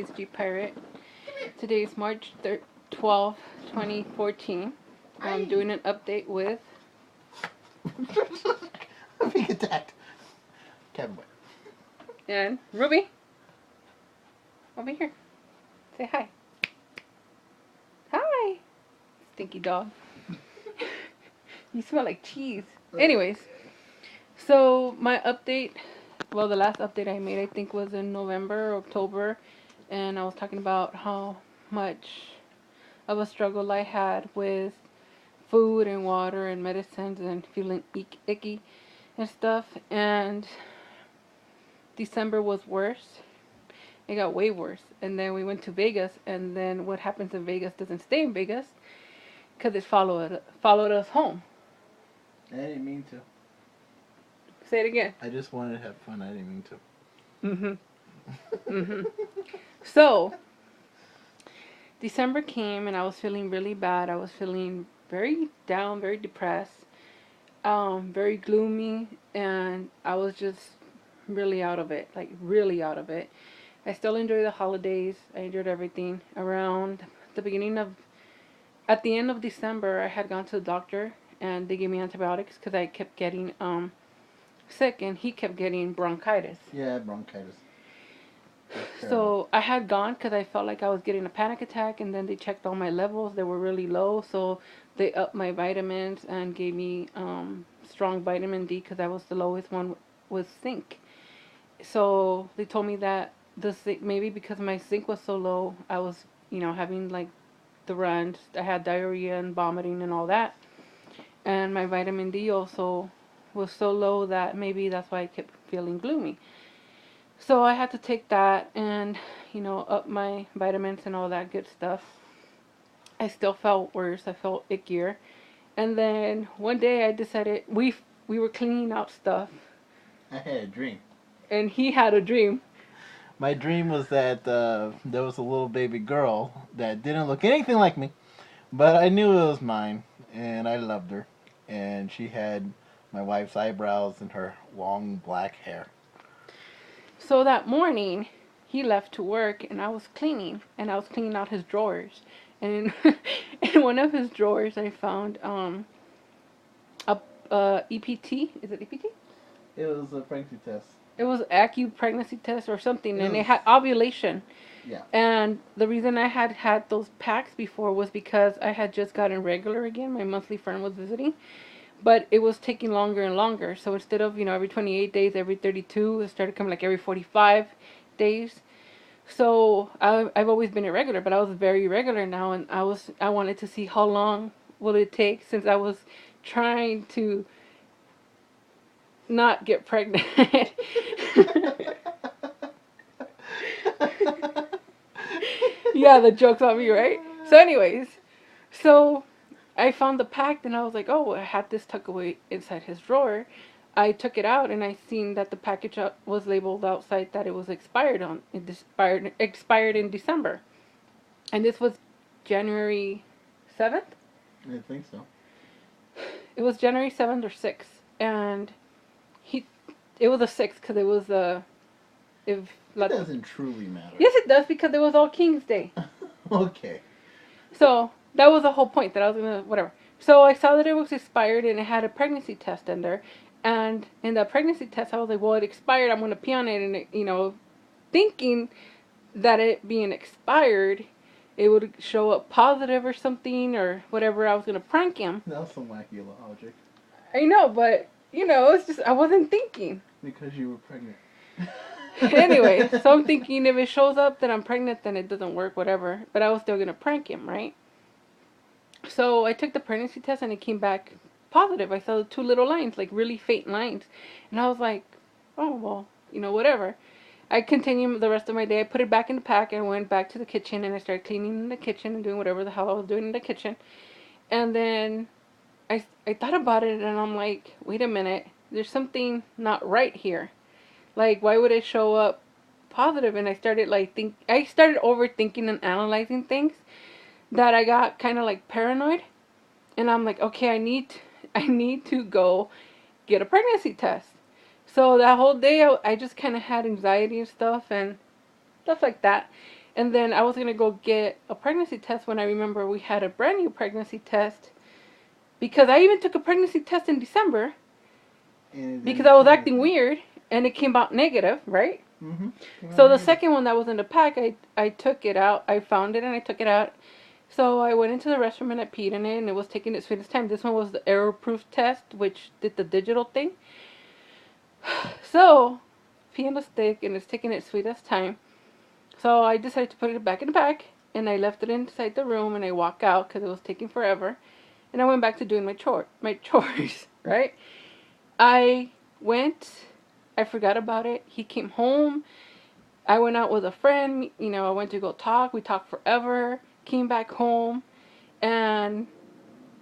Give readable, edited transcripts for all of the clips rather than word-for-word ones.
is G Pirate. Today is March 12th, 2014. I'm doing an update with... Being attacked. Kevin White. And Ruby. Over here. Say hi. Hi. Stinky dog. You smell like cheese. Anyways. So my update, well, the last update I made I think was in November or October, and I was talking about how much of a struggle I had with food and water and medicines and feeling icky and stuff. And December was worse. It got way worse. And then we went to Vegas, and then what happens in Vegas doesn't stay in Vegas because it followed us home. I didn't mean to. Say it again. I just wanted to have fun. I didn't mean to. So, December came and I was feeling really bad. I was feeling very down, very depressed, very gloomy, and I was just really out of it, like really out of it. I still enjoy the holidays. I enjoyed everything. Around at the end of December, I had gone to the doctor and they gave me antibiotics because I kept getting sick, and he kept getting bronchitis. Yeah, bronchitis. So I had gone because I felt like I was getting a panic attack, and then they checked all my levels. They were really low, so they upped my vitamins and gave me strong vitamin D because that was the lowest one was zinc. So they told me that maybe because my zinc was so low, I was having like the runs. I had diarrhea and vomiting and all that, and my vitamin D also was so low that maybe that's why I kept feeling gloomy. So I had to take that and, up my vitamins and all that good stuff. I still felt worse. I felt ickier. And then one day I decided we were cleaning out stuff. I had a dream. And he had a dream. My dream was that there was a little baby girl that didn't look anything like me, but I knew it was mine, and I loved her. And she had my wife's eyebrows and her long black hair. So that morning, he left to work, and I was cleaning out his drawers. And in one of his drawers, I found a EPT. Is it EPT? It was a pregnancy test. It was pregnancy test or something, and it had ovulation. Yeah. And the reason I had those packs before was because I had just gotten regular again. My monthly friend was visiting. But it was taking longer and longer. So instead of, every 28 days, every 32, it started coming like every 45 days. So I've always been irregular, but I was very regular now. And I wanted to see how long will it take, since I was trying to not get pregnant. Yeah, the joke's on me, right? So anyways, I found the pack, and I was like, oh, I had this tucked away inside his drawer. I took it out, and I seen that the package was labeled outside that it was expired on. It expired in December. And this was January 7th? I think so. It was January 7th or 6th. And it was a 6th because it was It doesn't truly matter. Yes, it does, because it was All King's Day. Okay. So that was the whole point, that I was going to, whatever. So I saw that it was expired, and it had a pregnancy test in there. And in the pregnancy test, I was like, well, it expired. I'm going to pee on it. And, thinking that it being expired, it would show up positive or something or whatever. I was going to prank him. That's some wacky logic. I know, but, it's just, I wasn't thinking. Because you were pregnant. Anyway, so I'm thinking if it shows up that I'm pregnant, then it doesn't work, whatever. But I was still going to prank him, right? So I took the pregnancy test, and it came back positive. I saw 2 little lines, like really faint lines. And I was like, oh, well, whatever. I continued the rest of my day. I put it back in the pack and went back to the kitchen, and I started cleaning in the kitchen and doing whatever the hell I was doing in the kitchen. And then I thought about it, and I'm like, wait a minute. There's something not right here. Like, why would it show up positive? And I started overthinking and analyzing things, that I got kind of like paranoid. And I'm like, okay, I need to go get a pregnancy test. So that whole day, I just kind of had anxiety and stuff like that. And then I was going to go get a pregnancy test when I remember we had a brand new pregnancy test. Because I even took a pregnancy test in December. Because I was acting weird. And it came out negative, right? Mm-hmm. So the second one that was in the pack, I took it out. I found it and I took it out. So I went into the restroom and I peed in it and it was taking its sweetest time. This one was the error-proof test, which did the digital thing. So, pee in the stick and it's taking its sweetest time. So I decided to put it back in the bag and I left it inside the room and I walked out because it was taking forever. And I went back to doing my chores, right? I forgot about it. He came home. I went out with a friend, I went to go talk. We talked forever. Came back home, and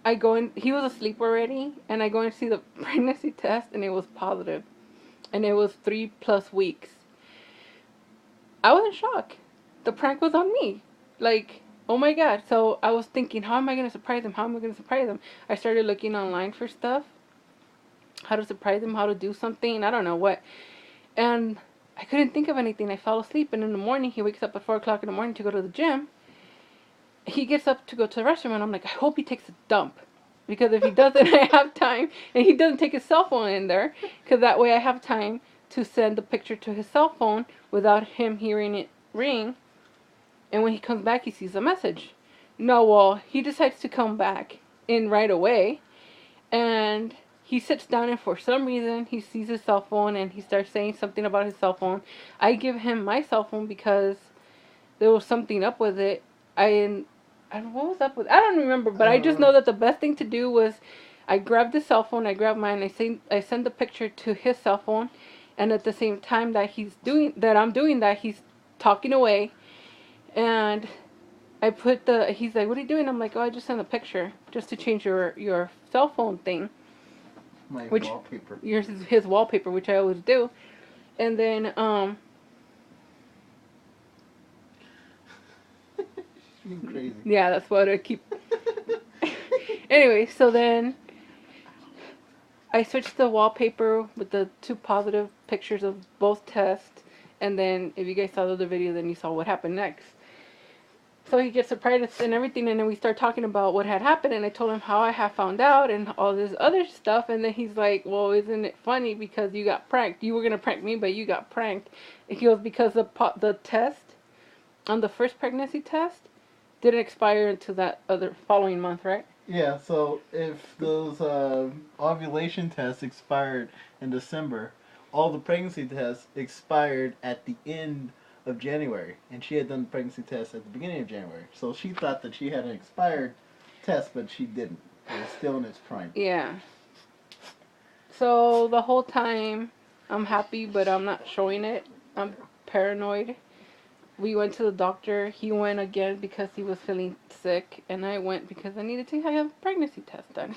I go in. He was asleep already, and I go and see the pregnancy test, and it was positive, and it was 3+ weeks. I was in shock. The prank was on me, like, oh my god. So I was thinking, how am I gonna surprise him? How am I gonna surprise him? I started looking online for stuff, how to surprise him, how to do something. I don't know what, and I couldn't think of anything. I fell asleep, and in the morning, he wakes up at 4 o'clock in the morning to go to the gym. He gets up to go to the restroom, and I'm like, I hope he takes a dump. Because if he doesn't, I have time. And he doesn't take his cell phone in there. Because that way I have time to send the picture to his cell phone without him hearing it ring. And when he comes back, he sees a message. No, well, he decides to come back in right away. And he sits down, and for some reason, he sees his cell phone, and he starts saying something about his cell phone. I give him my cell phone because there was something up with it. What was up with? I don't remember, but I just know that the best thing to do was, I grabbed the cell phone, I grabbed mine, I send the picture to his cell phone, and at the same time that I'm doing that, he's talking away, and he's like, what are you doing? I'm like, oh, I just sent a picture just to change your cell phone thing, Wallpaper. His wallpaper, which I always do, and then Crazy. Yeah, that's what I keep. Anyway, so then I switched the wallpaper with the 2 positive pictures of both tests, and then if you guys saw the other video, then you saw what happened next. So he gets surprised and everything, and then we start talking about what had happened, and I told him how I had found out and all this other stuff, and then he's like, well, isn't it funny because you got pranked? You were going to prank me, but you got pranked. He goes, because the test, on the first pregnancy test, didn't expire until that other following month, right? Yeah, so if those ovulation tests expired in December, all the pregnancy tests expired at the end of January. And she had done the pregnancy test at the beginning of January. So she thought that she had an expired test, but she didn't. It was still in its prime. Yeah. So the whole time, I'm happy, but I'm not showing it. I'm paranoid. We went to the doctor. He went again because he was feeling sick, and I went because I needed to have a pregnancy test done.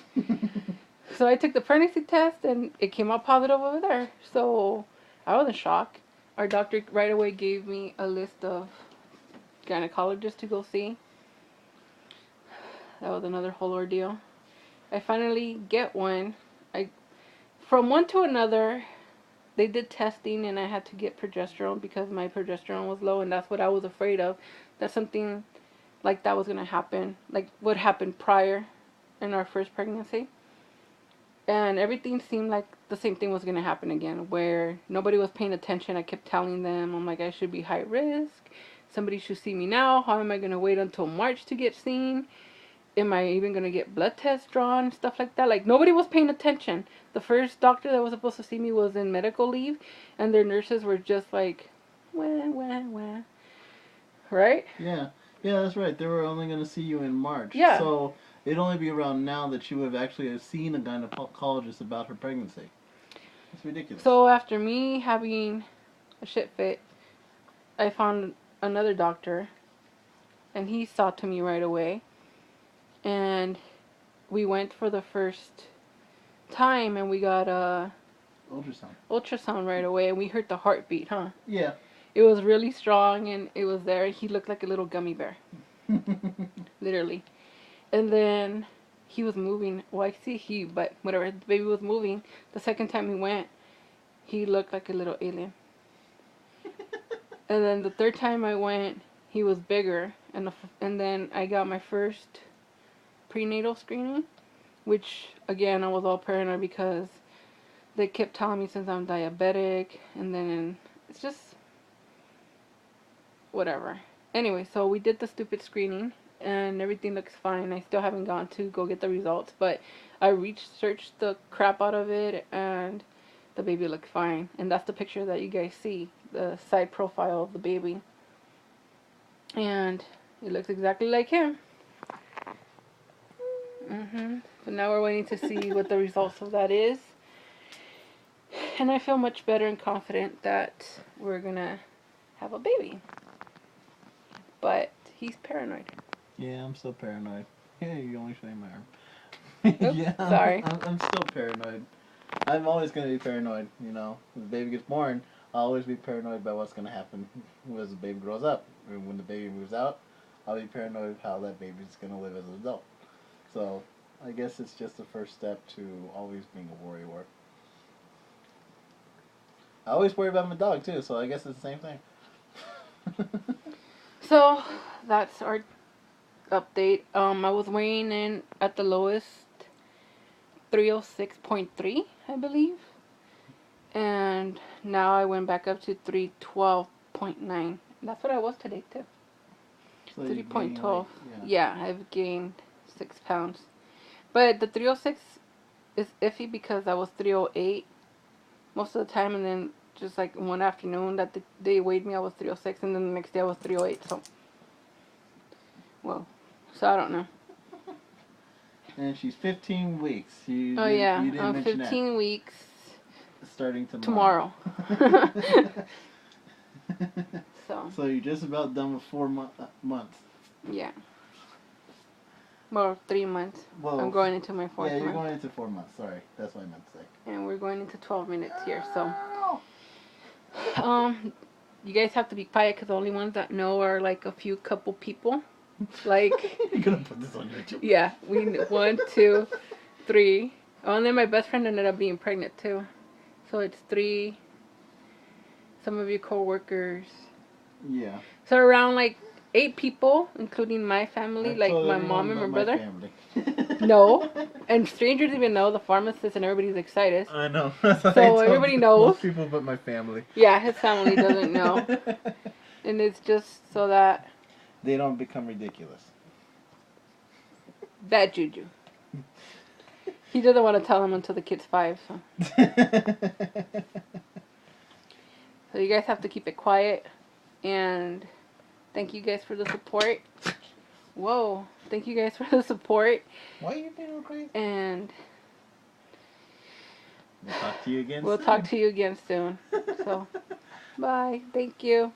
So I took the pregnancy test, and it came out positive over there. So I was in shock. Our doctor right away gave me a list of gynecologists to go see. That was another whole ordeal. I finally get one. From one to another, they did testing, and I had to get progesterone because my progesterone was low, and that's what I was afraid of. That something like that was going to happen, like what happened prior in our first pregnancy. And everything seemed like the same thing was going to happen again, where nobody was paying attention. I kept telling them, I'm like, I should be high risk. Somebody should see me now. How am I going to wait until March to get seen? Am I even going to get blood tests drawn? Stuff like that. Like, nobody was paying attention. The first doctor that was supposed to see me was in medical leave, and their nurses were just like, wah, wah, wah. Right? Yeah, that's right. They were only going to see you in March. Yeah. So it'd only be around now that you would have actually seen a gynecologist about her pregnancy. It's ridiculous. So after me having a shit fit, I found another doctor, and he saw to me right away. And we went for the first time, and we got a ultrasound right away, and we heard the heartbeat, huh? Yeah. It was really strong, and it was there. He looked like a little gummy bear. Literally. And then he was moving. Well, I see he, but whatever. The baby was moving. The second time he went, he looked like a little alien. And then the third time I went, he was bigger, and then I got my first prenatal screening, which again I was all paranoid because they kept telling me since I'm diabetic, and then it's just whatever. Anyway, so we did the stupid screening, and everything looks fine. I still haven't gone to go get the results, but I researched the crap out of it, and the baby looks fine. And that's the picture that you guys see, the side profile of the baby. And it looks exactly like him. So now we're waiting to see what the results of that is. And I feel much better and confident that we're gonna have a baby. But he's paranoid. Yeah, I'm still paranoid. Yeah, you only showing my arm. Oops, Yeah, sorry. I'm still paranoid. I'm always going to be paranoid, you know. When the baby gets born, I'll always be paranoid about what's going to happen as the baby grows up. And when the baby moves out, I'll be paranoid how that baby's going to live as an adult. So, I guess it's just the first step to always being a worrywart. I always worry about my dog, too, so I guess it's the same thing. So, that's our update. I was weighing in at the lowest 306.3, I believe. And now I went back up to 312.9. That's what I was today, too. So 3.12. Like, yeah, I've gained 6 pounds. But the 306 is iffy because I was 308 most of the time, and then just like one afternoon that they weighed me, I was 306, and then the next day I was 308. So, well, so I don't know. And she's 15 weeks. You didn't I'm mention 15 weeks. Starting Tomorrow. So you're just about done with 4 months. Yeah. Well, 3 months. Well, I'm going into my 4th month. Yeah, you're going into 4 months. Sorry, that's what I meant to say. And we're going into 12 minutes here, so. You guys have to be quiet because the only ones that know are like a few couple people. Like. You're gonna put this on YouTube. Yeah, 1, 2, 3. Oh, and then my best friend ended up being pregnant too. So it's 3. Some of your coworkers. Yeah. So around like 8 people, including my family, I like told my everyone mom and my but brother. family. No, and strangers even know, the pharmacist, and everybody's excited. I know. So everybody knows. Most people but my family. Yeah, his family doesn't know. And it's just so that they don't become ridiculous. Bad juju. He doesn't want to tell him until the kid's 5, so. So you guys have to keep it quiet. And thank you guys for the support. Whoa. Thank you guys for the support. Why are you being crazy? And we'll talk to you again soon. So, bye. Thank you.